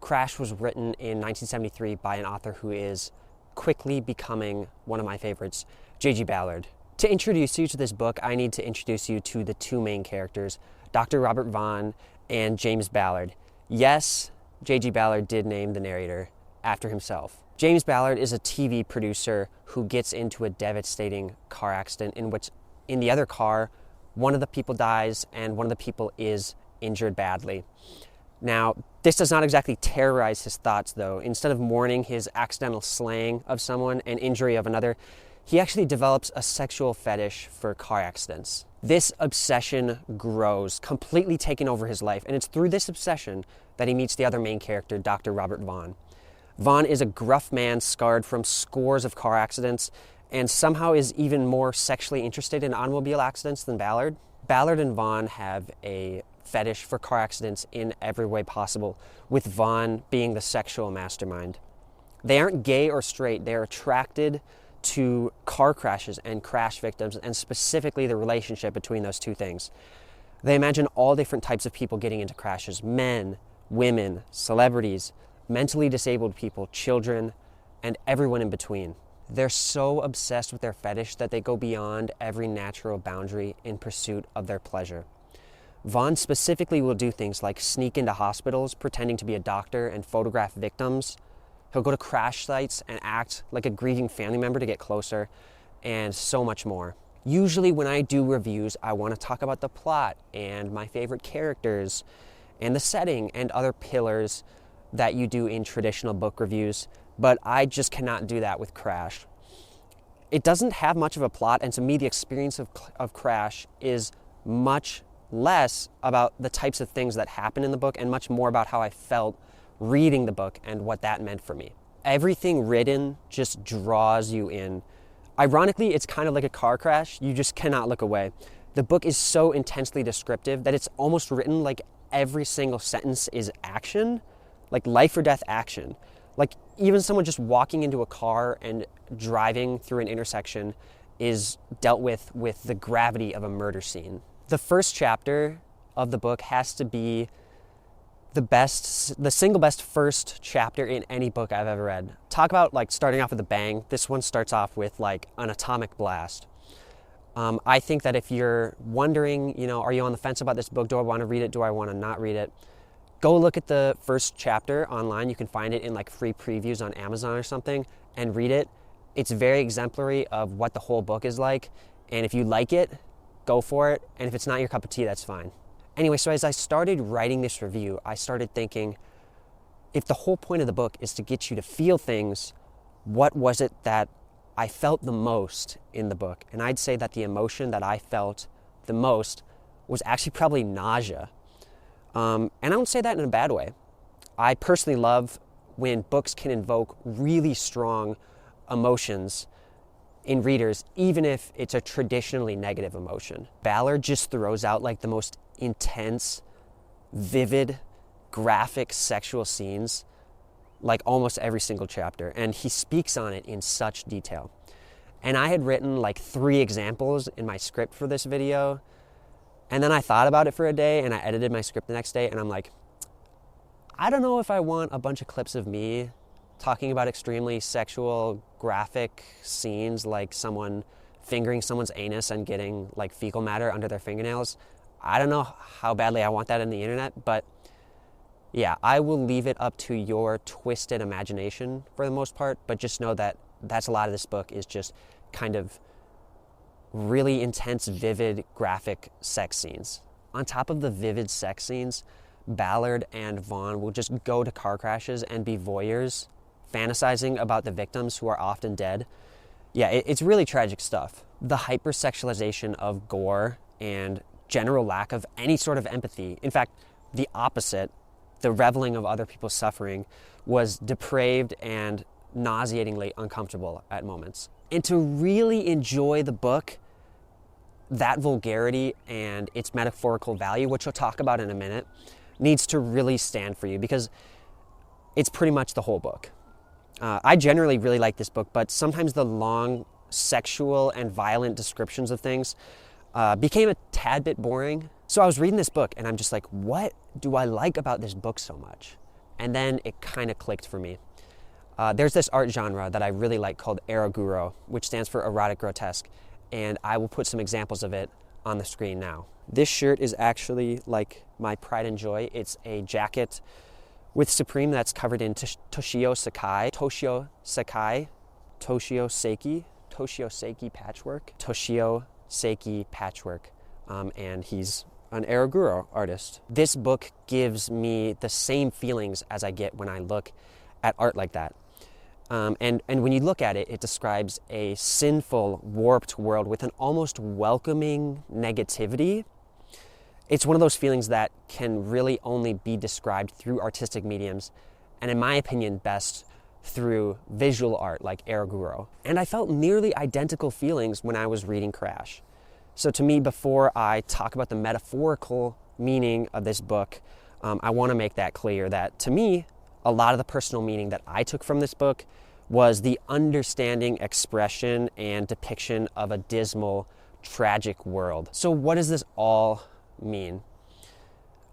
Crash was written in 1973 by an author who is quickly becoming one of my favorites, J.G. Ballard. To introduce you to this book, I need to introduce you to the two main characters, Dr. Robert Vaughn and James Ballard. Yes, J.G. Ballard did name the narrator after himself. James Ballard is a TV producer who gets into a devastating car accident in which, in the other car, one of the people dies and one of the people is injured badly. Now, this does not exactly terrorize his thoughts, though. Instead of mourning his accidental slaying of someone and injury of another, he actually develops a sexual fetish for car accidents. This obsession grows, completely taking over his life, and it's through this obsession that he meets the other main character, Dr. Robert Vaughn. Vaughn is a gruff man scarred from scores of car accidents, and somehow is even more sexually interested in automobile accidents than Ballard. Ballard and Vaughn have a fetish for car accidents in every way possible, with Vaughn being the sexual mastermind. They aren't gay or straight, they are attracted to car crashes and crash victims, and specifically the relationship between those two things. They imagine all different types of people getting into crashes: men, women, celebrities, mentally disabled people, children, and everyone in between. They're so obsessed with their fetish that they go beyond every natural boundary in pursuit of their pleasure. Vaughn specifically will do things like sneak into hospitals pretending to be a doctor and photograph victims. He'll go to crash sites and act like a grieving family member to get closer, and so much more. Usually when I do reviews, I want to talk about the plot and my favorite characters and the setting and other pillars that you do in traditional book reviews, but I just cannot do that with Crash. It doesn't have much of a plot, and to me the experience of Crash is much less about the types of things that happen in the book and much more about how I felt reading the book and what that meant for me. Everything written just draws you in. Ironically, it's kind of like a car crash. You just cannot look away. The book is so intensely descriptive that it's almost written like every single sentence is action, like life or death action. Like even someone just walking into a car and driving through an intersection is dealt with the gravity of a murder scene. The first chapter of the book has to be the single best first chapter in any book I've ever read. Talk about like starting off with a bang. This one starts off with like an atomic blast. I think that if you're wondering, are you on the fence about this book? Do I want to read it? Do I want to not read it? Go look at the first chapter online. You can find it in like free previews on Amazon or something and read it. It's very exemplary of what the whole book is like. And if you like it, go for it. And if it's not your cup of tea, that's fine. Anyway, so as I started writing this review, I started thinking, if the whole point of the book is to get you to feel things, what was it that I felt the most in the book? And I'd say that the emotion that I felt the most was actually probably nausea. And I don't say that in a bad way. I personally love when books can invoke really strong emotions in readers, even if it's a traditionally negative emotion. Ballard just throws out like the most intense, vivid, graphic sexual scenes like almost every single chapter, and he speaks on it in such detail. And I had written like 3 examples in my script for this video, and then I thought about it for a day and I edited my script the next day, and I'm like, I don't know if I want a bunch of clips of me talking about extremely sexual, graphic scenes like someone fingering someone's anus and getting like fecal matter under their fingernails. I don't know how badly I want that on the internet, but yeah, I will leave it up to your twisted imagination for the most part, but just know that that's a lot of this book is just kind of really intense, vivid, graphic sex scenes. On top of the vivid sex scenes, Ballard and Vaughn will just go to car crashes and be voyeurs, fantasizing about the victims who are often dead. Yeah, it's really tragic stuff. The hypersexualization of gore and general lack of any sort of empathy, in fact, the opposite, the reveling of other people's suffering, was depraved and nauseatingly uncomfortable at moments. And to really enjoy the book, that vulgarity and its metaphorical value, which we'll talk about in a minute, needs to really stand for you because it's pretty much the whole book. I generally really like this book, but sometimes the long sexual and violent descriptions of things became a tad bit boring. So I was reading this book and I'm just like, what do I like about this book so much? and then it kind of clicked for me. There's this art genre that I really like called Ero-Guro, which stands for erotic grotesque, and I will put some examples of it on the screen now. This shirt is actually like my pride and joy. It's a jacket with Supreme that's covered in Toshio Seiki patchwork, and he's an Ero-Guro artist. This book gives me the same feelings as I get when I look at art like that. And when you look at it, it describes a sinful, warped world with an almost welcoming negativity. It's one of those feelings that can really only be described through artistic mediums, and in my opinion, best through visual art like Ero-Guro. And I felt nearly identical feelings when I was reading Crash. So to me, before I talk about the metaphorical meaning of this book, I want to make that clear that to me, a lot of the personal meaning that I took from this book was the understanding, expression, and depiction of a dismal, tragic world. So what does this all mean?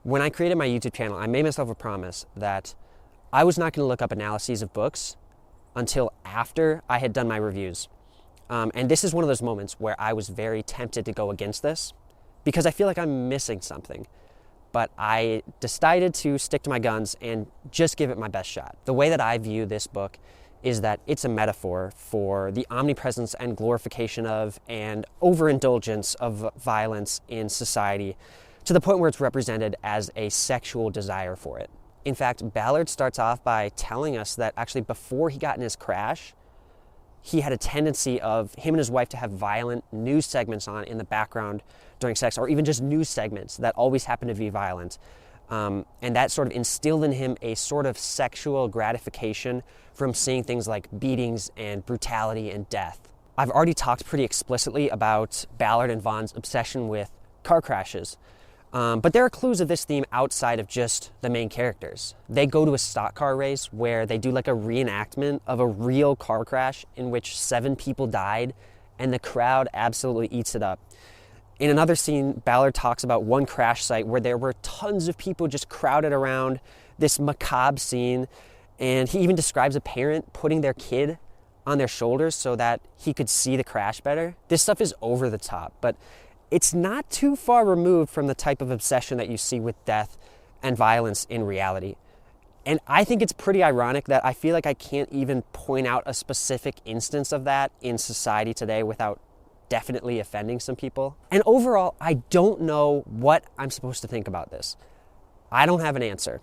When I created my YouTube channel, I made myself a promise that I was not going to look up analyses of books until after I had done my reviews. And this is one of those moments where I was very tempted to go against this because I feel like I'm missing something. But I decided to stick to my guns and just give it my best shot. The way that I view this book is that it's a metaphor for the omnipresence and glorification of and overindulgence of violence in society to the point where it's represented as a sexual desire for it. In fact, Ballard starts off by telling us that actually before he got in his crash, he had a tendency of him and his wife to have violent news segments on in the background during sex, or even just news segments that always happen to be violent. And that sort of instilled in him a sort of sexual gratification from seeing things like beatings and brutality and death. I've already talked pretty explicitly about Ballard and Vaughn's obsession with car crashes. But there are clues of this theme outside of just the main characters. They go to a stock car race where they do like a reenactment of a real car crash in which 7 people died, and the crowd absolutely eats it up. In another scene, Ballard talks about one crash site where there were tons of people just crowded around this macabre scene, and he even describes a parent putting their kid on their shoulders so that he could see the crash better. This stuff is over the top, but it's not too far removed from the type of obsession that you see with death and violence in reality. And I think it's pretty ironic that I feel like I can't even point out a specific instance of that in society today without definitely offending some people. And overall, I don't know what I'm supposed to think about this. I don't have an answer.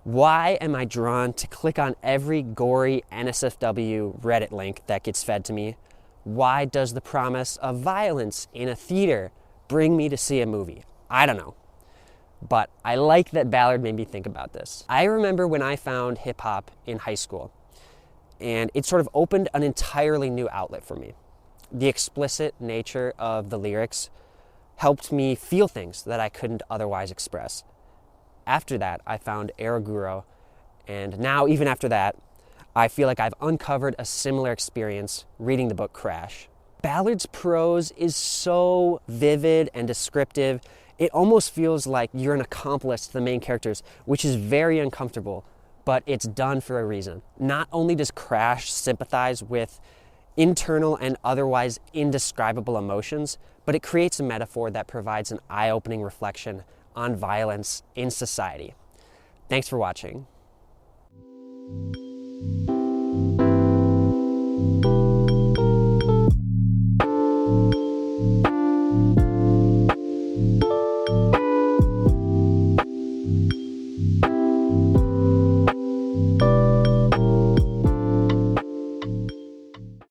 Why am I drawn to click on every gory NSFW Reddit link that gets fed to me? Why does the promise of violence in a theater bring me to see a movie? I don't know. But I like that Ballard made me think about this. I remember when I found hip hop in high school, and it sort of opened an entirely new outlet for me. The explicit nature of the lyrics helped me feel things that I couldn't otherwise express. After that, I found Ero-Guro, and now, even after that, I feel like I've uncovered a similar experience reading the book Crash. Ballard's prose is so vivid and descriptive, it almost feels like you're an accomplice to the main characters, which is very uncomfortable, but it's done for a reason. Not only does Crash sympathize with internal and otherwise indescribable emotions, but it creates a metaphor that provides an eye-opening reflection on violence in society. Thanks for watching.